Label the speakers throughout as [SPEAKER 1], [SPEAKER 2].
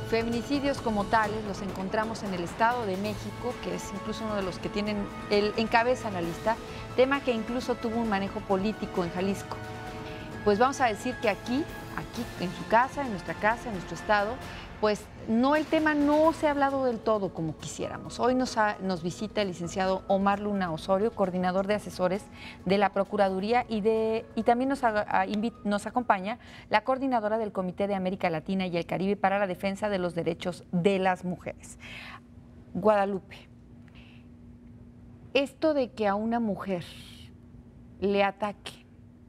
[SPEAKER 1] Feminicidios como tales los encontramos en el Estado de México, que es incluso uno de los que encabeza la lista, tema que incluso tuvo un manejo político en Jalisco. Pues vamos a decir que aquí en su casa, en nuestra casa, en nuestro estado, pues el tema no se ha hablado del todo como quisiéramos. Hoy nos visita el licenciado Omar Luna Osorio, coordinador de asesores de la Procuraduría, y también nos acompaña la coordinadora del Comité de América Latina y el Caribe para la Defensa de los Derechos de las Mujeres. Guadalupe, esto de que a una mujer le ataquen,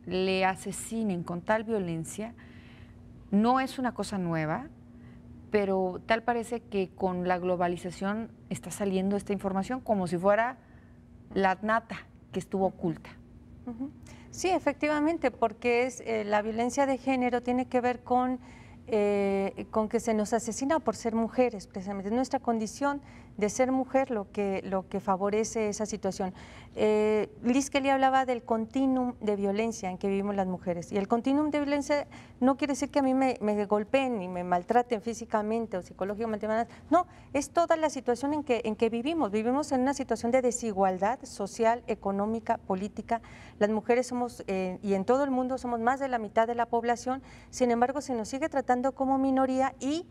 [SPEAKER 1] le asesinen con tal violencia, no es una cosa nueva, pero tal parece que con la globalización está saliendo esta información como si fuera la nata que estuvo oculta.
[SPEAKER 2] Sí, efectivamente, porque la violencia de género tiene que ver con que se nos asesina por ser mujeres, precisamente. Es nuestra condición de ser mujer lo que favorece esa situación. Liz Kelly hablaba del continuum de violencia en que vivimos las mujeres, y el continuum de violencia no quiere decir que a mí me golpeen y me maltraten físicamente o psicológicamente, no, es toda la situación en que vivimos en una situación de desigualdad social, económica, política. Las mujeres somos, y en todo el mundo somos más de la mitad de la población, sin embargo se nos sigue tratando como minoría y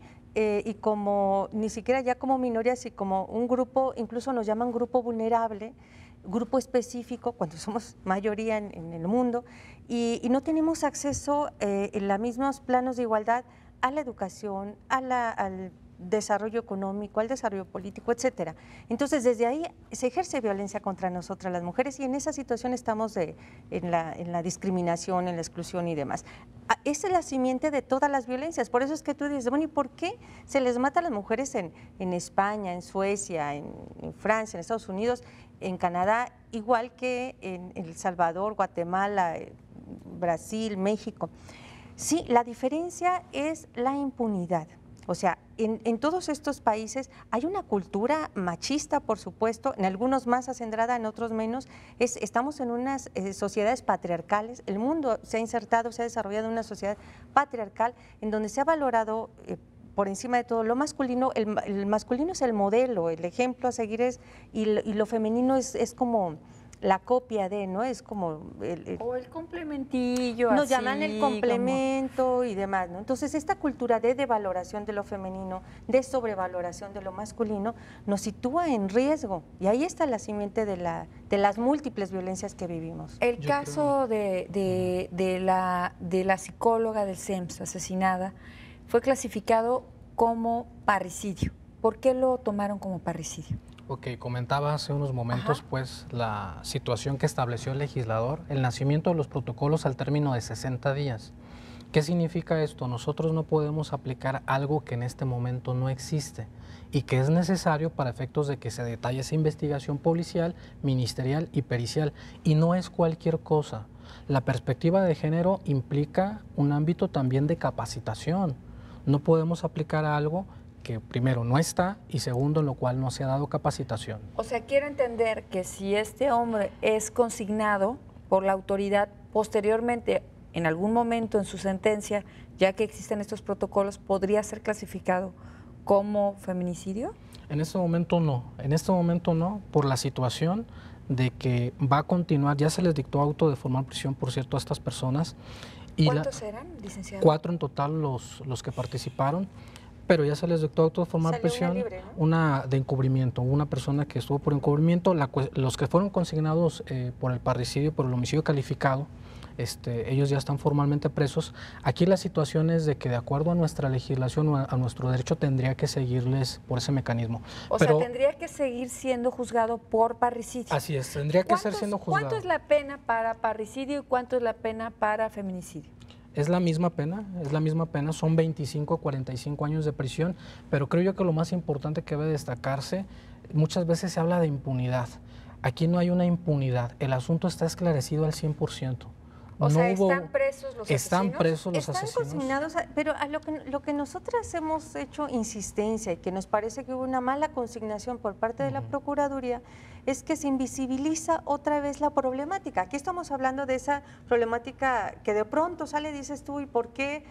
[SPEAKER 2] como, ni siquiera ya como minoría, sino como un grupo, incluso nos llaman grupo vulnerable, grupo específico, cuando somos mayoría en el mundo, y no tenemos acceso en los mismos planos de igualdad a la educación, al desarrollo económico, al desarrollo político, etcétera. Entonces, desde ahí se ejerce violencia contra nosotras las mujeres, y en esa situación estamos en la discriminación, en la exclusión y demás. Esa es la simiente de todas las violencias. Por eso es que tú dices, bueno, ¿y por qué se les mata a las mujeres en España, en Suecia, en Francia, en Estados Unidos, en Canadá, igual que en El Salvador, Guatemala, Brasil, México? Sí, la diferencia es la impunidad. O sea, en todos estos países hay una cultura machista, por supuesto, en algunos más acendrada, en otros menos. Estamos en unas sociedades patriarcales. El mundo se ha insertado, se ha desarrollado en una sociedad patriarcal en donde se ha valorado por encima de todo lo masculino. El masculino es el modelo, el ejemplo a seguir y lo femenino es como la copia de, ¿no? Es como
[SPEAKER 1] o el complementillo.
[SPEAKER 2] Nos
[SPEAKER 1] así,
[SPEAKER 2] llaman el complemento y demás, ¿no? Entonces, esta cultura de devaloración de lo femenino, de sobrevaloración de lo masculino, nos sitúa en riesgo, y ahí está la simiente de las múltiples violencias que vivimos.
[SPEAKER 1] El caso de la psicóloga del CEMS asesinada fue clasificado como parricidio. ¿Por qué lo tomaron como parricidio?
[SPEAKER 3] Ok, comentaba hace unos momentos pues la situación que estableció el legislador, el nacimiento de los protocolos al término de 60 días. ¿Qué significa esto? Nosotros no podemos aplicar algo que en este momento no existe y que es necesario para efectos de que se detalle esa investigación policial, ministerial y pericial. Y no es cualquier cosa. La perspectiva de género implica un ámbito también de capacitación. No podemos aplicar algo que primero no está y segundo en lo cual no se ha dado capacitación.
[SPEAKER 1] O sea, quiero entender que si este hombre es consignado por la autoridad posteriormente, en algún momento en su sentencia, ya que existen estos protocolos, ¿podría ser clasificado como feminicidio?
[SPEAKER 3] En este momento no, por la situación de que va a continuar, ya se les dictó auto de formal prisión, por cierto, a estas personas. Y
[SPEAKER 1] ¿cuántos eran, licenciado?
[SPEAKER 3] 4 en total los que participaron. Pero ya se les dictó auto de formal prisión, una de encubrimiento, una persona que estuvo por encubrimiento. Los que fueron consignados por el parricidio, por el homicidio calificado, ellos ya están formalmente presos. Aquí la situación es de que de acuerdo a nuestra legislación o a nuestro derecho tendría que seguirles por ese mecanismo.
[SPEAKER 1] Pero sea, tendría que seguir siendo juzgado por parricidio.
[SPEAKER 3] Así es, tendría que ser siendo juzgado.
[SPEAKER 1] ¿Cuánto es la pena para parricidio y cuánto es la pena para feminicidio?
[SPEAKER 3] Es la misma pena, son 25 a 45 años de prisión, pero creo yo que lo más importante que debe destacarse, muchas veces se habla de impunidad. Aquí no hay una impunidad, el asunto está esclarecido al 100%.
[SPEAKER 1] ¿Están presos los asesinos?
[SPEAKER 3] Están presos los asesinos.
[SPEAKER 2] Están consignados, pero a lo que nosotras hemos hecho insistencia y que nos parece que hubo una mala consignación por parte de la Procuraduría, es que se invisibiliza otra vez la problemática. Aquí estamos hablando de esa problemática que de pronto sale, dices tú, ¿y por qué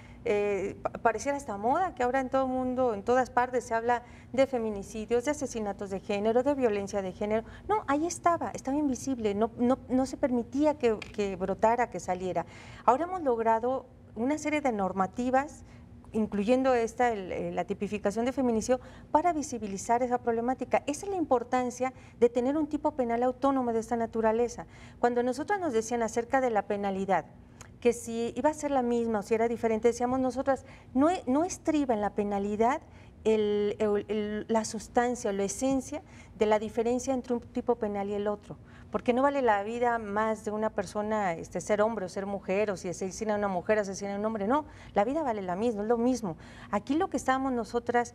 [SPEAKER 2] pareciera esta moda que ahora en todo el mundo, en todas partes se habla de feminicidios, de asesinatos de género, de violencia de género? No, ahí estaba invisible, no se permitía que brotara, que saliera. Ahora hemos logrado una serie de normativas, incluyendo la tipificación de feminicidio, para visibilizar esa problemática. Esa es la importancia de tener un tipo penal autónomo de esta naturaleza. Cuando nosotros nos decían acerca de la penalidad, que si iba a ser la misma o si era diferente, decíamos nosotras, no estriba en la penalidad la sustancia o la esencia de la diferencia entre un tipo penal y el otro, porque no vale la vida más de una persona ser hombre o ser mujer, o si asesina a una mujer, asesina a un hombre, no, la vida vale la misma, es lo mismo. Aquí lo que estábamos nosotras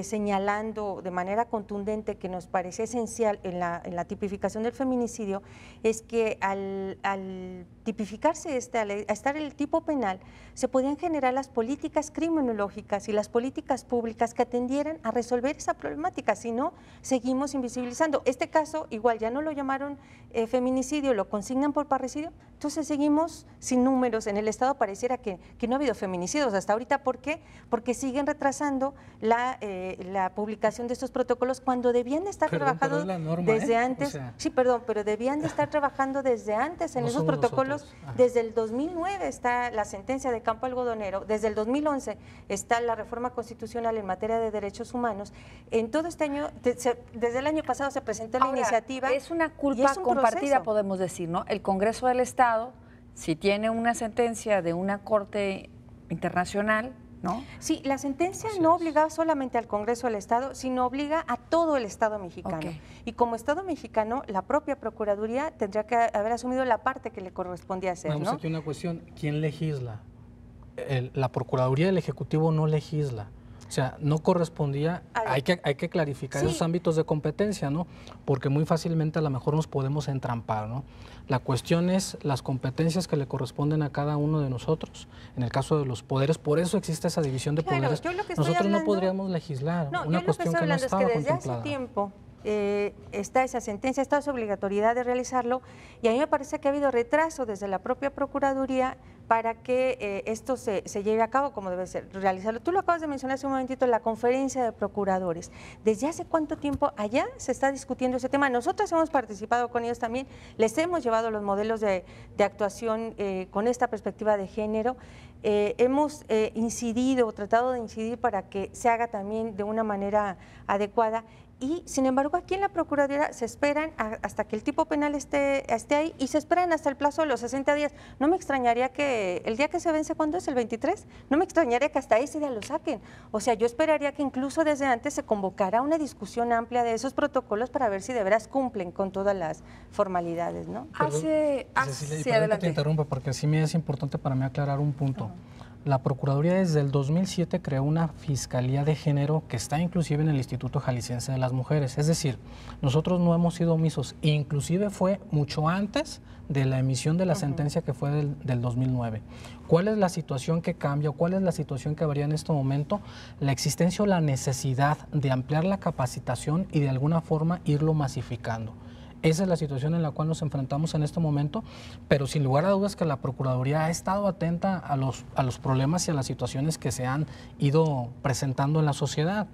[SPEAKER 2] señalando de manera contundente, que nos parecía esencial en la tipificación del feminicidio, es que al tipificarse al estar el tipo penal, se podían generar las políticas criminológicas y las políticas públicas que atendieran a resolver esa problemática, si no, seguimos invisibilizando. Este caso, igual, ya no lo llamaron feminicidio, lo consignan por parricidio, entonces seguimos sin números. En el Estado pareciera que no ha habido feminicidios hasta ahorita. ¿Por qué? Porque siguen retrasando la publicación de estos protocolos cuando debían de estar trabajando desde antes. O sea, sí, perdón, pero debían de estar trabajando desde antes en esos protocolos. Desde el 2009 está la sentencia de Campo Algodonero, desde el 2011 está la reforma constitucional en materia de derechos humanos. En todo este año, desde el año pasado se presentó la iniciativa.
[SPEAKER 1] Es una culpa compartida, podemos decir, ¿no? El Congreso del Estado, si tiene una sentencia de una corte internacional, ¿no?
[SPEAKER 2] Sí, la sentencia no obliga solamente al Congreso del Estado, sino obliga a todo el Estado mexicano. Okay. Y como Estado mexicano, la propia Procuraduría tendría que haber asumido la parte que le correspondía hacer.
[SPEAKER 3] Vamos,
[SPEAKER 2] ¿no?
[SPEAKER 3] Aquí una cuestión, ¿quién legisla? La Procuraduría del Ejecutivo no legisla. O sea, no correspondía, hay que clarificar esos ámbitos de competencia, ¿no? Porque muy fácilmente a lo mejor nos podemos entrampar, ¿no? La cuestión es las competencias que le corresponden a cada uno de nosotros. En el caso de los poderes, por eso existe esa división de poderes. Nosotros no podríamos legislar, una cuestión que no estaba contemplada.
[SPEAKER 2] Desde hace tiempo está esa sentencia, está su obligatoriedad de realizarlo, y a mí me parece que ha habido retraso desde la propia Procuraduría para que esto se lleve a cabo como debe ser, realizarlo. Tú lo acabas de mencionar hace un momentito, la conferencia de procuradores. ¿Desde hace cuánto tiempo allá se está discutiendo ese tema? Nosotros hemos participado con ellos también, les hemos llevado los modelos de actuación con esta perspectiva de género. Hemos incidido, tratado de incidir para que se haga también de una manera adecuada. Y, sin embargo, aquí en la Procuraduría se esperan hasta que el tipo penal esté ahí, y se esperan hasta el plazo de los 60 días. No me extrañaría que el día que se vence, ¿cuándo es? ¿El 23? No me extrañaría que hasta ese día lo saquen. O sea, yo esperaría que incluso desde antes se convocara una discusión amplia de esos protocolos para ver si de veras cumplen con todas las formalidades, ¿no?
[SPEAKER 3] Perdón que te interrumpa, porque sí me es importante para mí aclarar un punto. La Procuraduría desde el 2007 creó una Fiscalía de Género que está inclusive en el Instituto Jalisciense de las Mujeres. Es decir, nosotros no hemos sido omisos, inclusive fue mucho antes de la emisión de la sentencia que fue del 2009. ¿Cuál es la situación que cambia o cuál es la situación que varía en este momento? La existencia o la necesidad de ampliar la capacitación y de alguna forma irlo masificando. Esa es la situación en la cual nos enfrentamos en este momento, pero sin lugar a dudas que la Procuraduría ha estado atenta a los problemas y a las situaciones que se han ido presentando en la sociedad.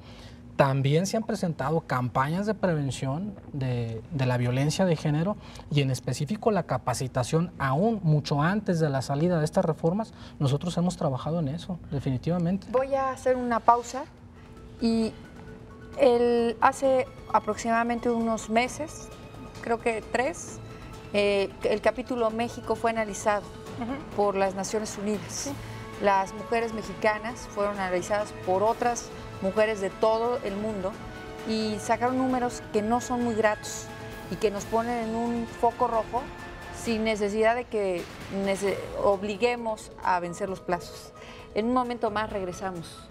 [SPEAKER 3] También se han presentado campañas de prevención de la violencia de género, y en específico la capacitación aún mucho antes de la salida de estas reformas. Nosotros hemos trabajado en eso, definitivamente.
[SPEAKER 1] Voy a hacer una pausa y hace aproximadamente unos meses, creo que 3, el capítulo México fue analizado por las Naciones Unidas. Sí. Las mujeres mexicanas fueron analizadas por otras mujeres de todo el mundo y sacaron números que no son muy gratos y que nos ponen en un foco rojo sin necesidad de que obliguemos a vencer los plazos. En un momento más regresamos.